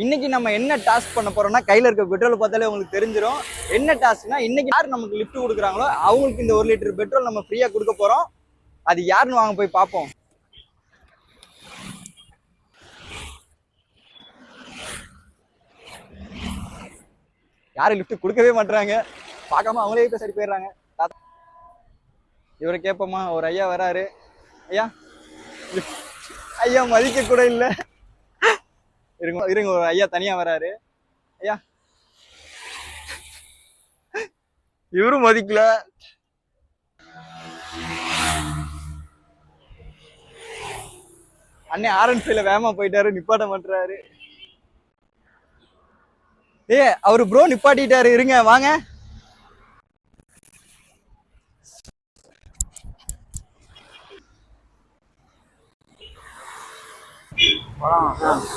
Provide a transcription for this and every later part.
இன்னைக்கு நம்ம என்ன டாஸ்க் பண்ண போறோம்னா, கையில இருக்க பெட்ரோல் பார்த்தாலே உங்களுக்கு தெரிஞ்சிடும். என்ன டாஸ்க்னா, இன்னைக்கு யார் நமக்கு லிஃப்ட் கொடுக்குறாங்களோ அவங்களுக்கு இந்த 1 லிட்டர் பெட்ரோல் நம்ம ஃப்ரீயா கொடுக்க போறோம். அது யாருன்னு வாங்க போய் பார்ப்போம். யாரும் லிஃப்ட் கொடுக்கவே மாட்டாங்க. பார்க்காம அவங்களே பேச சரி போயிடுறாங்க. இவரை கேட்போமா? ஒரு ஐயா வராரு. ஐயா, ஐயா மதிக்க கூட இல்லை. இருங்க இருங்க, ஒரு ஐயா தனியா வராரு. ஐயா, இவரும் மதிக்கல. அண்ணே ஆர்என்5ல வேகமா போயிட்டாரு, நிப்பாட்ட மாட்டாரு. அவரு ப்ரோ நிப்பாட்டிட்டாரு, இருங்க வாங்க.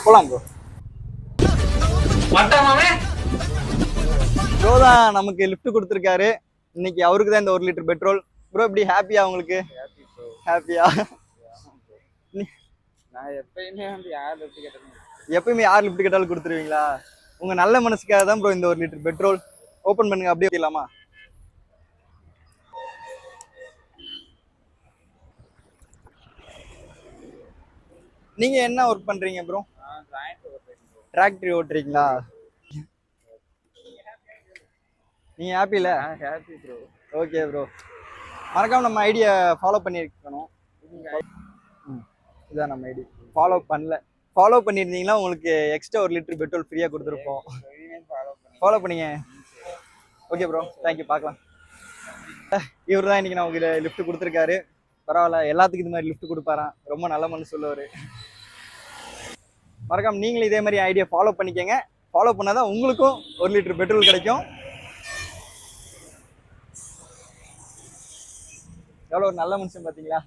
போலாம் ப்ரோ. ப்ரோ தான் நமக்கு லிஃப்ட் கொடுத்துருக்காரு. இன்னைக்கு அவருக்கு தான் இந்த 1 லிட்டர் பெட்ரோல். ப்ரோ எப்படி ஹாப்பியா உங்களுக்கு? ஹாப்பியா? நான் எப்பயுமே யார் லிஃப்ட் கேட்டாலும் கொடுத்துருவீங்களா? உங்க நல்ல மனசுக்காக தான் ப்ரோ இந்த 1 லிட்டர் பெட்ரோல். ஓபன் பண்ணுங்க, அப்படியே வைக்கலாமா? நீங்க என்ன ஒர்க் பண்றீங்க ப்ரோ? டிராக்டர் ஓட்டுறீங்களா? நீங்க ஹாப்பி இல்ல? Happy bro. ஓகே ப்ரோ, மறக்காம நம்ம ஐடியா ஃபாலோ பண்ணிருக்கணும். இதான் நம்ம ஐடி. ஃபாலோ பண்ணியிருந்தீங்கன்னா உங்களுக்கு எக்ஸ்ட்ரா 1 லிட்டர் பெட்ரோல் ஃப்ரீயா கொடுத்துருப்போம். ஃபாலோ பண்ணீங்க. Okay bro, thank you. பார்க்கலாம். இவர் தான் இன்னைக்கு நமக்கு லிஃப்ட் கொடுத்துருக்காரு. பரவாயில்ல, எல்லாத்துக்கும் இது மாதிரி லிஃப்ட் கொடுப்பாராம். ரொம்ப நல்ல மனசு சொல்லுவாரு. மறக்காம நீங்களும் இதே மாதிரி ஐடியா ஃபாலோ பண்ணிக்கங்க. ஃபாலோ பண்ணாதான் உங்களுக்கும் 1 லிட்டர் பெட்ரோல் கிடைக்கும். எவ்வளோ ஒரு நல்ல மனுஷன் பார்த்தீங்களா?